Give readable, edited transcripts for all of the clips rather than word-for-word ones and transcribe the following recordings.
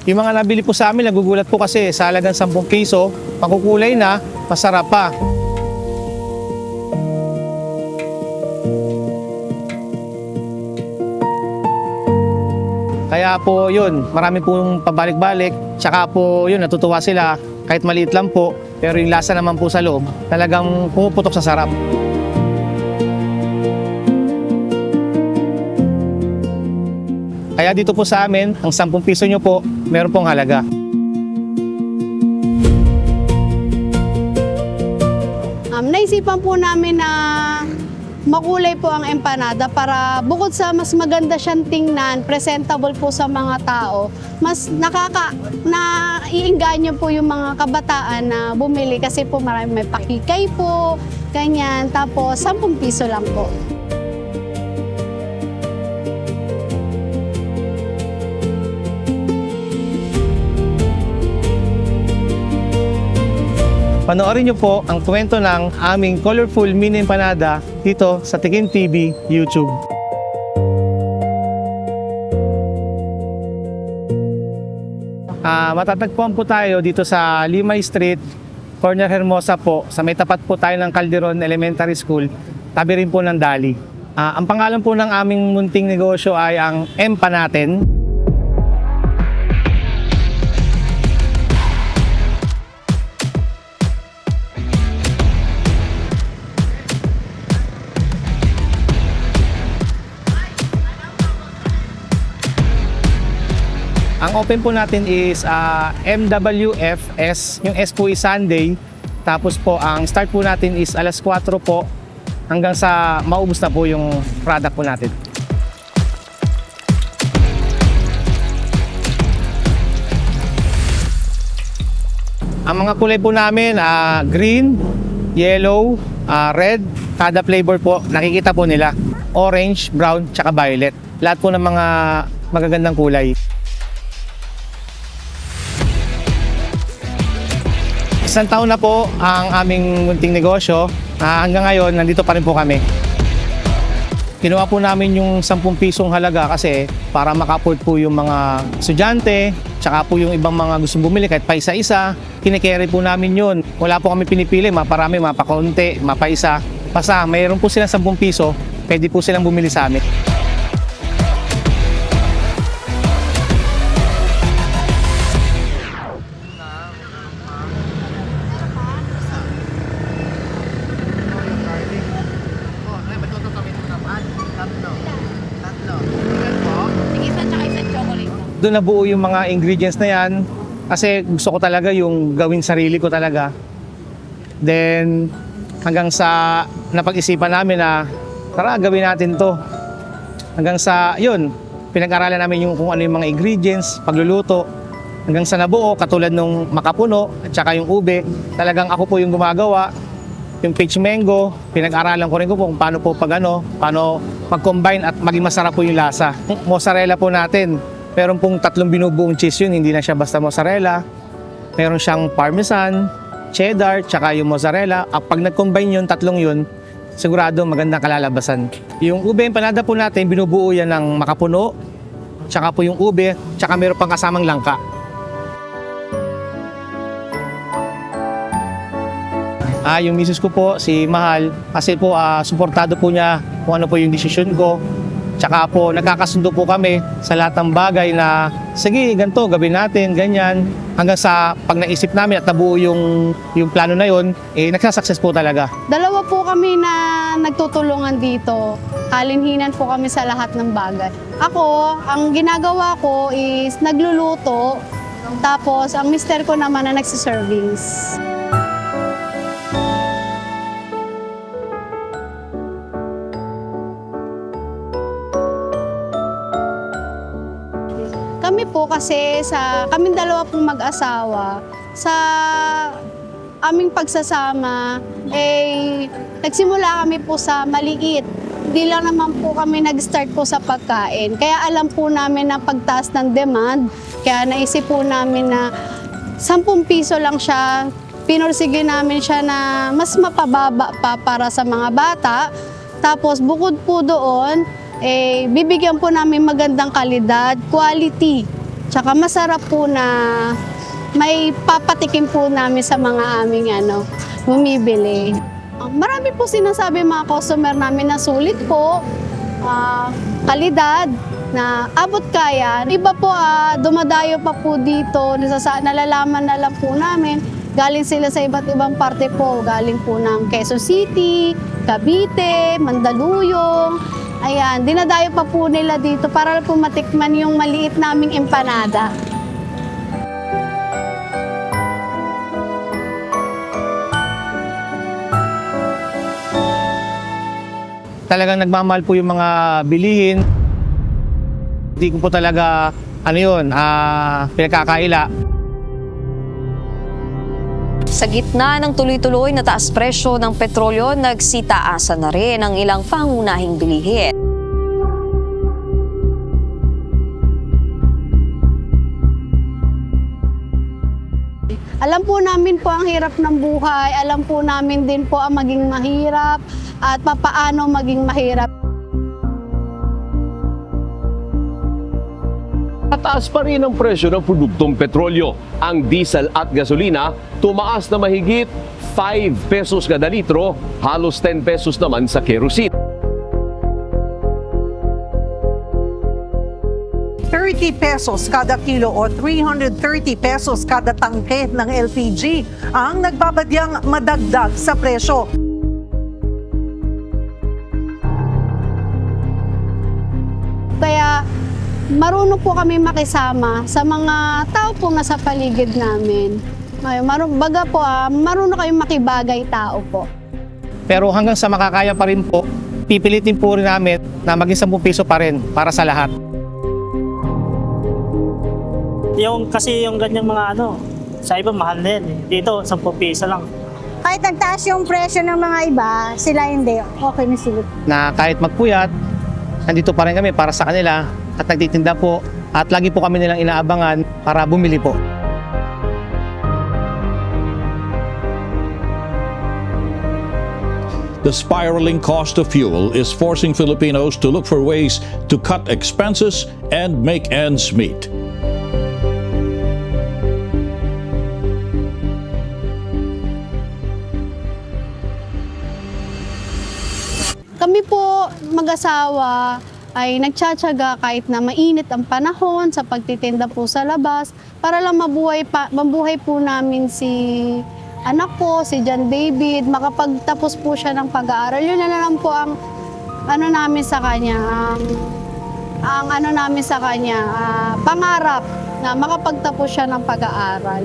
Yung mga nabili po sa amin, nagugulat po kasi sa halagang 10 piso, pangkukulay na, masarap pa. Kaya po yun, marami pong pabalik-balik. Tsaka po yun, natutuwa sila kahit maliit lang po. Pero yung lasa naman po sa loob, talagang pumuputok sa sarap. Kaya dito po sa amin, ang 10 piso nyo po, meron pong halaga. Naisipan po namin na makulay po ang empanada para bukod sa mas maganda siyang tingnan, presentable po sa mga tao, mas naiinganyo po yung mga kabataan na bumili kasi po marami may pakikay po, ganyan. Tapos 10 piso lang po. Panoorin nyo po ang kwento ng aming colorful mini empanada dito sa Tikim TV YouTube. Matatagpuan po tayo dito sa Limay Street, Corner Hermosa po. Sa may tapat po tayo ng Calderon Elementary School, tabi rin po ng Dali. Ang pangalan po ng aming munting negosyo ay ang Empa Natin. Ang open po natin is MWFS, yung S po is Sunday. Tapos po, ang start po natin is alas 4 po hanggang sa maubos na po yung product po natin. Ang mga kulay po namin, green, yellow, red, kada flavor po, nakikita po nila. Orange, brown, tsaka violet. Lahat po ng mga magagandang kulay. Isang taon na po ang aming munting negosyo. Hanggang ngayon, nandito pa rin po kami. Kinuha po namin yung 10 pisong halaga kasi para maka-afford po yung mga estudyante, tsaka po yung ibang mga gustong bumili kahit pa isa-isa. Kine-carry po namin yun. Wala po kami pinipili, maparami, mapakaunti, mapaisa. Basta mayroon po silang 10 piso, pwede po silang bumili sa amin. Doon nabuo yung mga ingredients na yan kasi gusto ko talaga yung gawin sarili ko talaga. Then hanggang sa napag-isipan namin na tara gawin natin to. Hanggang sa yun, pinag-aralan namin yung kung ano yung mga ingredients, pagluluto. Hanggang sa nabuo katulad nung makapuno at saka yung ube, talagang ako po yung gumagawa. Yung peach mango, pinag-aralan ko rin po kung paano po paano mag-combine at maging masarap po yung lasa. Mozzarella po natin. Meron pong 3 binubuong cheese yun, hindi na siya basta mozzarella. Meron siyang parmesan, cheddar, tsaka yung mozzarella. At pag nag-combine yun, 3 yun, sigurado magandang kalalabasan. Yung ube empanada po natin, binubuo yan ng makapuno, tsaka po yung ube, tsaka meron pang kasamang langka. Yung misis ko po, si Mahal, kasi po suportado po niya kung ano po yung desisyon ko. Tsaka po, nagkakasundo po kami sa lahat ng bagay na, sige, ganito, gawin natin, ganyan. Hanggang sa pag naisip namin at nabuo yung plano na yun, nagsasucess po talaga. Dalawa po kami na nagtutulungan dito. Kalinhinan po kami sa lahat ng bagay. Ako, ang ginagawa ko is nagluluto, tapos ang mister ko naman na nagsiservings. Kami po kasi kaming dalawa pong mag-asawa, sa aming pagsasama, nagsimula kami po sa maliit. Hindi lang naman po kami nag-start po sa pagkain. Kaya alam po namin na pagtaas ng demand, kaya naisip po namin na 10 piso lang siya. Pinursige namin siya na mas mapababa pa para sa mga bata. Tapos bukod po doon, bibigyan po namin magandang kalidad, quality, Tsaka masarap po na may papatikim po namin sa mga aming bumibili. Marami po sinasabi mga customer namin na sulit po, kalidad, na abot kaya. Iba po dumadayo pa po dito, nalalaman na lang po namin. Galing sila sa iba't ibang parte po. Galing po ng Quezon City, Cavite, Mandaluyong. Ayan, dinadayo pa po nila dito para po matikman yung maliit naming empanada. Talagang nagmamahal po yung mga bilihin. Hindi ko po talaga, pinagkakaila. Sa gitna ng tuloy-tuloy na taas presyo ng petrolyo, nagsitaasan na rin ang ilang pangunahing bilihin. Alam po namin po ang hirap ng buhay, alam po namin din po ang maging mahirap at papaano maging mahirap. Mataas pa rin ang presyo ng produktong petrolyo. Ang diesel at gasolina tumaas na mahigit 5 pesos kada litro, halos 10 pesos naman sa kerosene. 30 pesos kada kilo o 330 pesos kada tangke ng LPG ang nagbabadyang madagdag sa presyo. Kaya marunong po kami makisama sa mga tao po nasa paligid namin. Marunong kayong makibagay tao po. Pero hanggang sa makakaya pa rin po, pipilitin po rin namin na maging 10 piso pa rin para sa lahat. Kasi yung ganyang mga sa iba mahal na yan eh. Dito, 10 piso lang. Kahit nagtaas yung presyo ng mga iba, sila hindi. Okay na sila. Na kahit magpuyat, nandito pa rin kami para sa kanila at nagtitinda po at lagi po kami nilang inaabangan para bumili po. The spiraling cost of fuel is forcing Filipinos to look for ways to cut expenses and make ends meet. Kami po mag-asawa ay nagtsatsaga kahit na mainit ang panahon sa pagtitinda po sa labas para lang mabuhay po namin si anak ko, si John David, makapagtapos po siya ng pag-aaral. Yun na lang po ang namin sa kanya, pangarap na makapagtapos siya ng pag-aaral.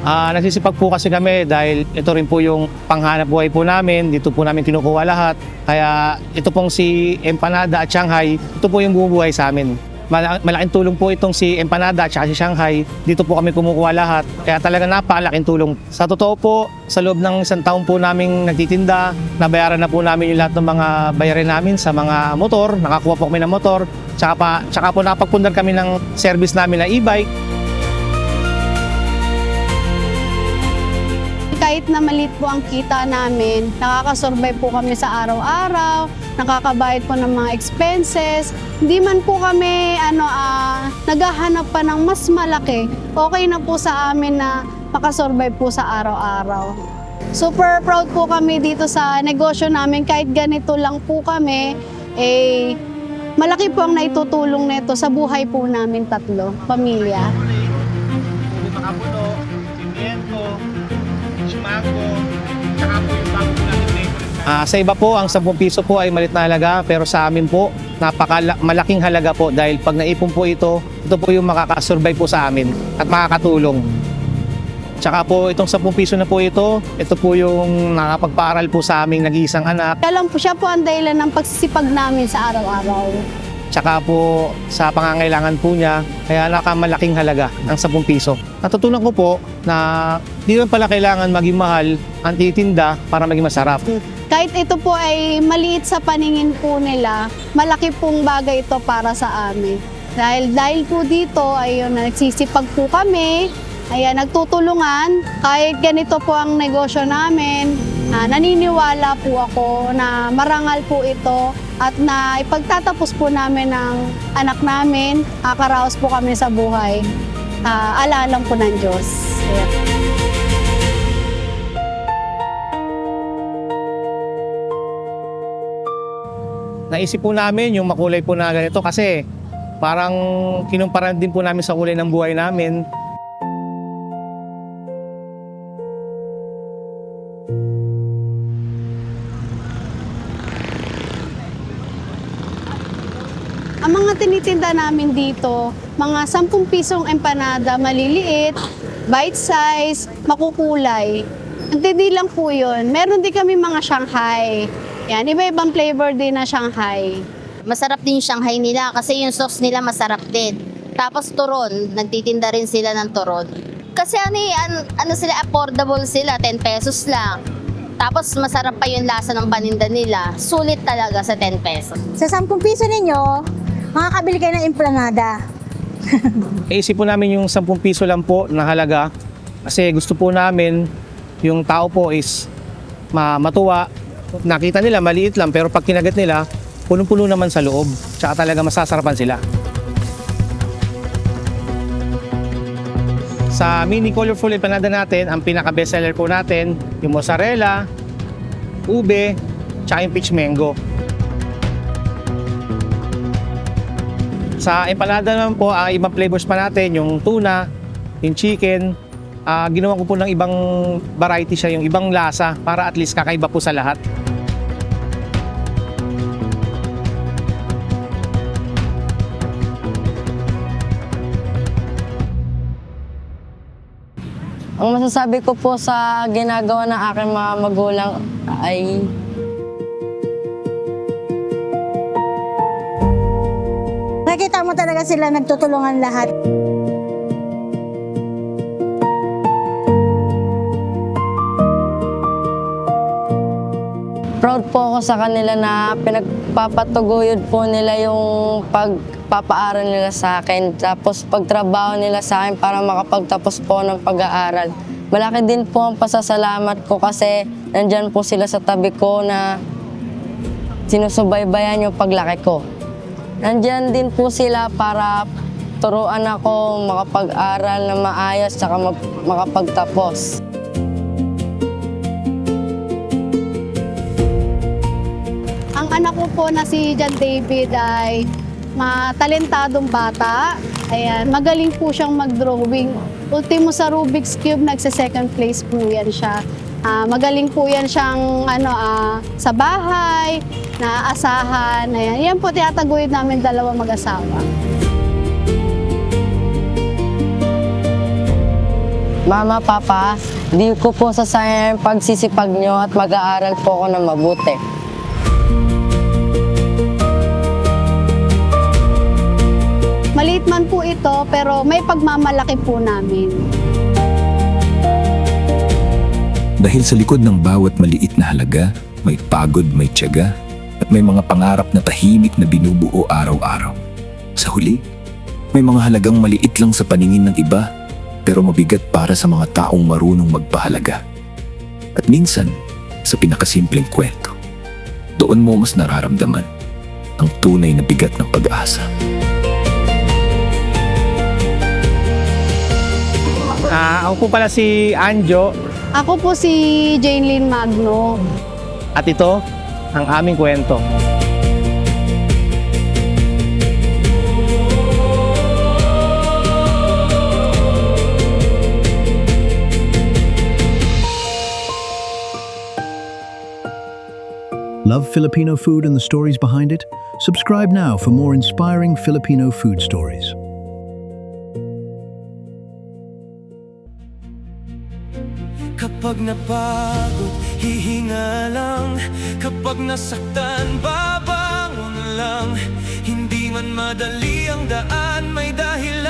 Nagsisipag po kasi kami dahil ito rin po yung panghanap buhay po namin. Dito po namin kinukuha lahat. Kaya ito pong si Empanada at Shanghai, ito po yung bumubuhay sa amin. Malaking tulong po itong si Empanada at si Shanghai. Dito po kami kumukuha lahat. Kaya talaga napakalaking tulong. Sa totoo po, sa loob ng isang taon po namin nagtitinda, nabayaran na po namin yung lahat ng mga bayarin namin sa mga motor. Nakakuha po kami ng motor. Tsaka po napagpundar kami ng service namin na e-bike. Kahit na maliit po ang kita namin, nakakasurvive po kami sa araw-araw, nakakabayad po ng mga expenses. Hindi man po kami naghahanap pa ng mas malaki. Okay na po sa amin na makasurvive po sa araw-araw. Super proud po kami dito sa negosyo namin. Kahit ganito lang po kami, malaki po ang naitutulong nito sa buhay po namin tatlo, pamilya. Sa iba po, ang 10 piso po ay malit na halaga, pero sa amin po, malaking halaga po dahil pag naipon po ito po yung makakasurvive po sa amin at makakatulong. Tsaka po itong 10 piso na po ito po yung nakapagpaaral po sa aming nag-iisang anak. Kaya lang po siya po ang dahilan ng pagsisipag namin sa araw-araw. Tsaka po sa pangangailangan po niya, kaya nakamalaking halaga ang 10 piso. Natutunan ko po na di naman pala kailangan maging mahal ang titinda para maging masarap. Kahit ito po ay maliit sa paningin po nila, malaki pong bagay ito para sa amin. Dahil po dito, ayun, nagsisipag po kami Ayan, nagtutulungan. Kahit ganito po ang negosyo namin, naniniwala po ako na marangal po ito at na ipagtatapos po namin ng anak namin. Karaos po kami sa buhay. Alaalang po ng Diyos. Ayan. Naisip po namin yung makulay po na ganito kasi parang kinumparan din po namin sa kulay ng buhay namin. Ang mga tinitinda namin dito, mga 10 pisong empanada, maliliit, bite size, makukulay. Hindi lang po yun. Meron din kami mga Shanghai. Yan, iba-ibang flavor din na Shanghai. Masarap din yung Shanghai nila kasi yung sauce nila masarap din. Tapos turon, nagtitinda rin sila ng turon. Kasi ano sila, affordable sila, 10 pesos lang. Tapos masarap pa yung lasa ng paninda nila. Sulit talaga sa 10 pesos. Sa 10 piso ninyo, makakabili kayo ng empanada. Naisip po namin yung 10 piso lang po na halaga kasi gusto po namin yung tao po is matuwa. Nakita nila maliit lang pero pag kinagat nila, punong-puno naman sa loob. Tsaka talaga masasarapan sila. Sa mini colorful empanada natin, ang pinaka-bestseller po natin, yung mozzarella, ube, tsaka yung peach mango. Sa empanada naman po, ibang flavors pa natin, yung tuna, yung chicken. Ginawa ko po ng ibang variety siya, yung ibang lasa para at least kakaiba po sa lahat. Ang masasabi ko po sa ginagawa ng aking mga magulang ay Nakita mo talaga sila nagtutulungan lahat. proud po ako sa kanila na pinagpapatuguyod po nila yung pagpapaaral nila sa akin. Tapos pagtrabaho nila sa akin para makapagtapos po ng pag-aaral. Malaki din po ang pasasalamat ko kasi nandyan po sila sa tabi ko na sinusubaybayan yung paglaki ko. Nandyan din po sila para turuan ako makapag-aral na maayos at makapagtapos. Ang anak ko po na si John David ay matalentadong bata. Ayan, magaling po siyang mag-drawing. Ultimo sa Rubik's Cube, nagsa-second place po yan siya. Magaling po yan siyang sa bahay, naaasahan. Ayan. Yan po tinataguyod namin dalawa mag-asawa. Mama, Papa, di ko po sasayang pagsisipag nyo at mag-aaral po ako ng mabuti. Maliit man po ito, pero may pagmamalaki po namin. Dahil sa likod ng bawat maliit na halaga, may pagod, may tiyaga, at may mga pangarap na tahimik na binubuo araw-araw. Sa huli, may mga halagang maliit lang sa paningin ng iba, pero mabigat para sa mga taong marunong magpahalaga. At minsan, sa pinakasimpleng kwento, doon mo mas nararamdaman ang tunay na bigat ng pag-asa. Ako po pala si Anjo. Ako po si Jaylene Magno. At ito, ang aming kwento. Love Filipino food and the stories behind it? Subscribe now for more inspiring Filipino food stories. Kapag napagod, hihinga lang. Kapag nasaktan, babangon lang. Hindi man madali ang daan, may dahil